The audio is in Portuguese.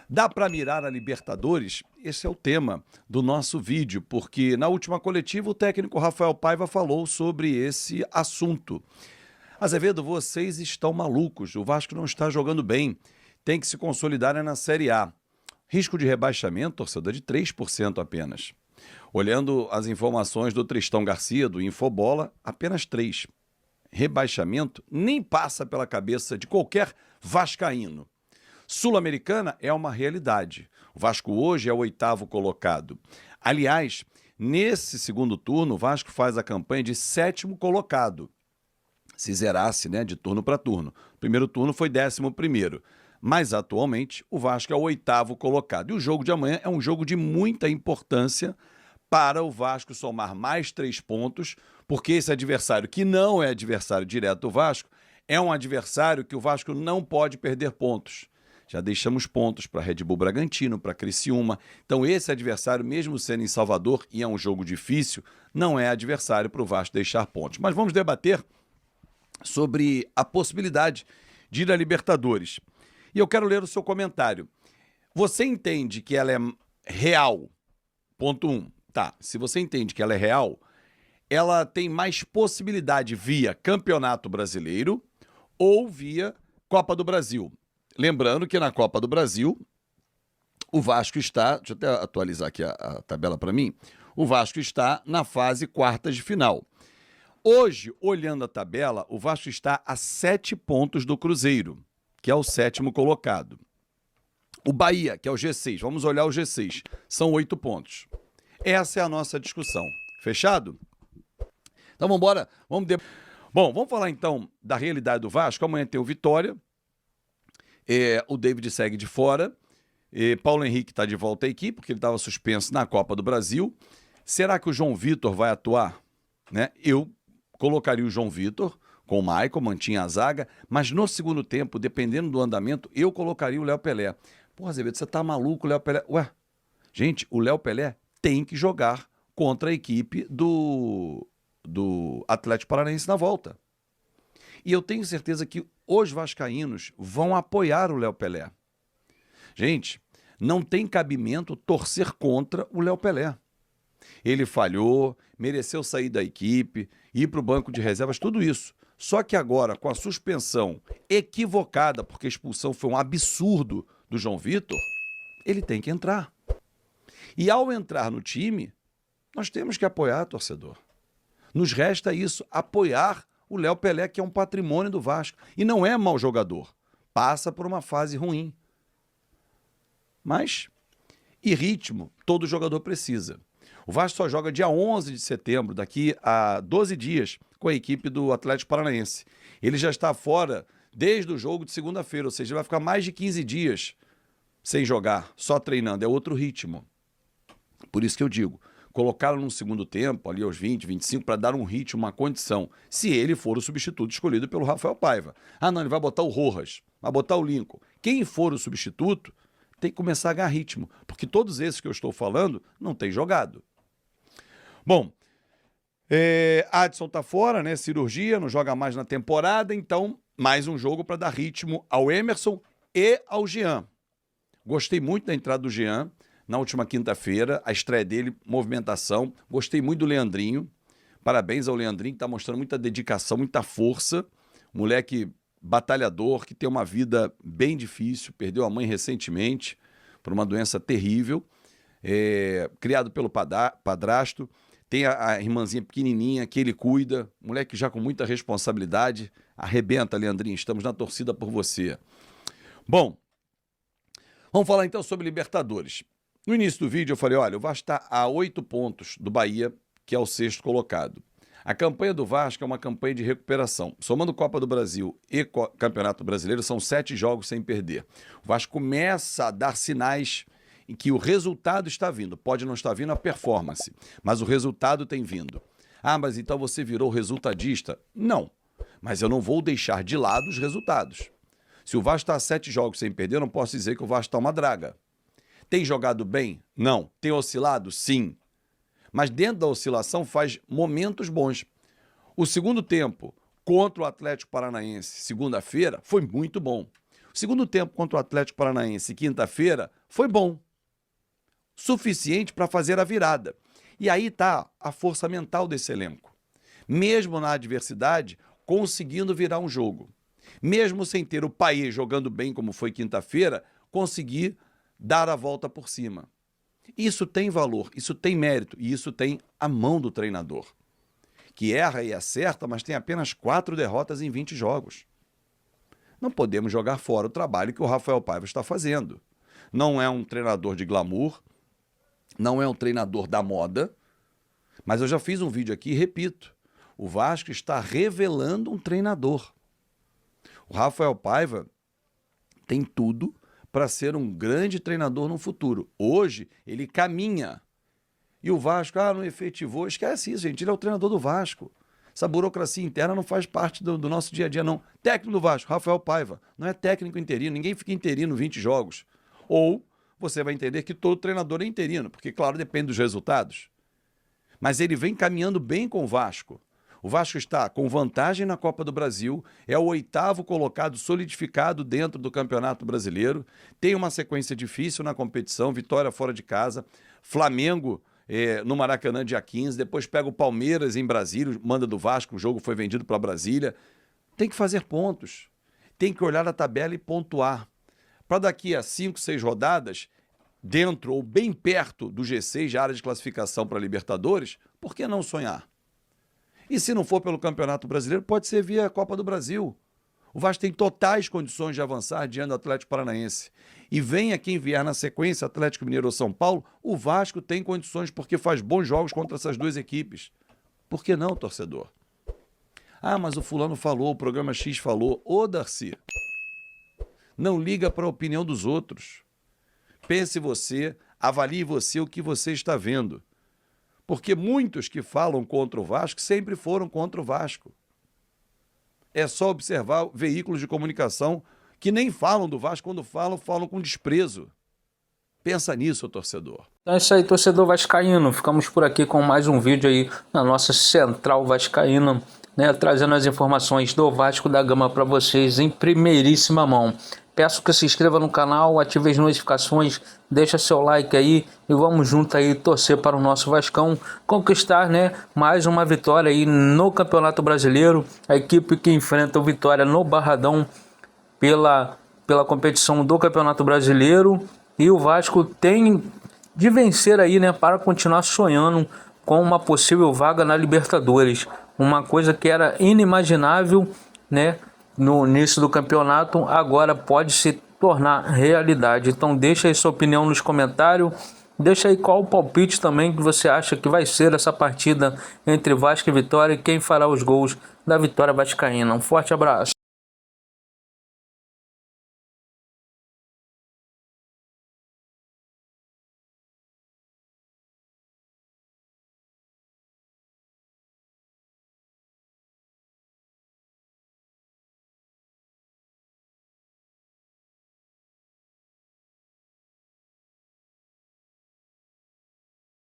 Dá para mirar a Libertadores? Esse é o tema do nosso vídeo, porque na última coletiva o técnico Rafael Paiva falou sobre esse assunto. Azevedo, vocês estão malucos, o Vasco não está jogando bem, tem que se consolidar na Série A. Risco de rebaixamento, torcedor, de 3% apenas. Olhando as informações do Tristão Garcia, do Infobola, apenas 3%. Rebaixamento nem passa pela cabeça de qualquer vascaíno. Sul-Americana é uma realidade. O Vasco hoje é o 8º colocado. Aliás, nesse segundo turno, o Vasco faz a campanha de 7º colocado. Se zerasse, né, de turno para turno. O primeiro turno foi 11º. Mas, atualmente, o Vasco é o 8º colocado. E o jogo de amanhã é um jogo de muita importância para o Vasco somar mais 3 pontos, porque esse adversário, que não é adversário direto do Vasco, é um adversário que o Vasco não pode perder pontos. Já deixamos pontos para Red Bull Bragantino, para Criciúma. Então esse adversário, mesmo sendo em Salvador, e é um jogo difícil, não é adversário para o Vasco deixar pontos. Mas vamos debater sobre a possibilidade de ir à Libertadores. E eu quero ler o seu comentário. Você entende que ela é real? Ponto 1. Tá, se você entende que ela é real, ela tem mais possibilidade via Campeonato Brasileiro ou via Copa do Brasil. Lembrando que na Copa do Brasil, o Vasco está... Deixa eu até atualizar aqui a tabela para mim. O Vasco está na fase quartas de final. Hoje, olhando a tabela, o Vasco está a 7 pontos do Cruzeiro, que é o 7º colocado. O Bahia, que é o G6, vamos olhar o G6, são 8 pontos. Essa é a nossa discussão. Fechado? Então vamos embora. Bom, vamos falar então da realidade do Vasco. Amanhã tem o Vitória. O David segue de fora. Paulo Henrique está de volta à equipe, porque ele estava suspenso na Copa do Brasil. Será que o João Vitor vai atuar? Né? Eu colocaria o João Vitor com o Maicon, mantinha a zaga, mas no segundo tempo, dependendo do andamento, eu colocaria o Léo Pelé. Pô, Azevedo, você tá maluco, o Léo Pelé? Ué, gente, o Léo Pelé tem que jogar contra a equipe do Atlético Paranaense na volta. E eu tenho certeza que os vascaínos vão apoiar o Léo Pelé. Gente, não tem cabimento torcer contra o Léo Pelé. Ele falhou, mereceu sair da equipe, ir para o banco de reservas, tudo isso. Só que agora, com a suspensão equivocada, porque a expulsão foi um absurdo do João Vitor, ele tem que entrar. E ao entrar no time, nós temos que apoiar, torcedor. Nos resta isso, apoiar o Léo Pelé, que é um patrimônio do Vasco. E não é mau jogador. Passa por uma fase ruim. Mas, e ritmo, todo jogador precisa. O Vasco só joga dia 11 de setembro, daqui a 12 dias, com a equipe do Atlético Paranaense. Ele já está fora desde o jogo de segunda-feira, ou seja, ele vai ficar mais de 15 dias sem jogar, só treinando. É outro ritmo. Por isso que eu digo, colocá-lo no segundo tempo, ali aos 20, 25, para dar um ritmo, uma condição, se ele for o substituto escolhido pelo Rafael Paiva. Ah, não, ele vai botar o Rojas, vai botar o Lincoln. Quem for o substituto tem que começar a ganhar ritmo, porque todos esses que eu estou falando não têm jogado. Bom, Adson tá fora, né? Cirurgia, não joga mais na temporada, então mais um jogo para dar ritmo ao Emerson e ao Jean. Gostei muito da entrada do Jean na última quinta-feira, a estreia dele, movimentação. Gostei muito do Leandrinho. Parabéns ao Leandrinho, que está mostrando muita dedicação, muita força. Moleque batalhador, que tem uma vida bem difícil, perdeu a mãe recentemente por uma doença terrível, criado pelo padrasto. Tem a irmãzinha pequenininha que ele cuida, moleque já com muita responsabilidade. Arrebenta, Leandrinho, estamos na torcida por você. Bom, vamos falar então sobre Libertadores. No início do vídeo eu falei, olha, o Vasco está a 8 pontos do Bahia, que é o 6º colocado. A campanha do Vasco é uma campanha de recuperação. Somando Copa do Brasil e Campeonato Brasileiro, são 7 jogos sem perder. O Vasco começa a dar sinais em que o resultado está vindo. Pode não estar vindo a performance, mas o resultado tem vindo. Ah, mas então você virou resultadista? Não, mas eu não vou deixar de lado os resultados. Se o Vasco está a 7 jogos sem perder, eu não posso dizer que o Vasco está uma draga. Tem jogado bem? Não. Tem oscilado? Sim. Mas dentro da oscilação faz momentos bons. O segundo tempo contra o Atlético Paranaense, segunda-feira, foi muito bom. O segundo tempo contra o Atlético Paranaense, quinta-feira, foi bom. Suficiente para fazer a virada. E aí está a força mental desse elenco. Mesmo na adversidade, conseguindo virar um jogo. Mesmo sem ter o Payet jogando bem como foi quinta-feira, conseguir dar a volta por cima. Isso tem valor, isso tem mérito e isso tem a mão do treinador, que erra e acerta, mas tem apenas 4 derrotas em 20 jogos. Não podemos jogar fora o trabalho que o Rafael Paiva está fazendo. Não é um treinador de glamour, não é um treinador da moda, mas eu já fiz um vídeo aqui e repito, o Vasco está revelando um treinador. O Rafael Paiva tem tudo para ser um grande treinador no futuro. Hoje, ele caminha. E o Vasco, não efetivou. Esquece isso, gente. Ele é o treinador do Vasco. Essa burocracia interna não faz parte do nosso dia a dia, não. Técnico do Vasco, Rafael Paiva. Não é técnico interino. Ninguém fica interino 20 jogos. Ou você vai entender que todo treinador é interino, porque, claro, depende dos resultados. Mas ele vem caminhando bem com o Vasco. O Vasco está com vantagem na Copa do Brasil, é o 8º colocado solidificado dentro do Campeonato Brasileiro, tem uma sequência difícil na competição, vitória fora de casa, Flamengo no Maracanã dia 15, depois pega o Palmeiras em Brasília, manda do Vasco, o jogo foi vendido para Brasília. Tem que fazer pontos, tem que olhar a tabela e pontuar. Para daqui a 5, 6 rodadas, dentro ou bem perto do G6, de área de classificação para Libertadores, por que não sonhar? E se não for pelo Campeonato Brasileiro, pode ser via Copa do Brasil. O Vasco tem totais condições de avançar diante do Atlético Paranaense. E venha quem vier na sequência, Atlético Mineiro ou São Paulo, o Vasco tem condições porque faz bons jogos contra essas duas equipes. Por que não, torcedor? Mas o fulano falou, o programa X falou. Ô, Darcy, não liga para a opinião dos outros. Pense você, avalie você o que você está vendo. Porque muitos que falam contra o Vasco sempre foram contra o Vasco. É só observar veículos de comunicação que nem falam do Vasco, quando falam, falam com desprezo. Pensa nisso, torcedor. Então é isso aí, torcedor vascaíno. Ficamos por aqui com mais um vídeo aí na nossa Central Vascaína, né, trazendo as informações do Vasco da Gama para vocês em primeiríssima mão. Peço que se inscreva no canal, ative as notificações, deixa seu like aí e vamos junto aí torcer para o nosso Vascão conquistar, né, mais uma vitória aí no Campeonato Brasileiro. A equipe que enfrenta o Vitória no Barradão pela competição do Campeonato Brasileiro, e o Vasco tem de vencer aí, né, para continuar sonhando com uma possível vaga na Libertadores, uma coisa que era inimaginável, né, no início do campeonato, agora pode se tornar realidade. Então deixa aí sua opinião nos comentários, deixa aí qual o palpite também que você acha que vai ser essa partida entre Vasco e Vitória e quem fará os gols da vitória vascaína. Um forte abraço.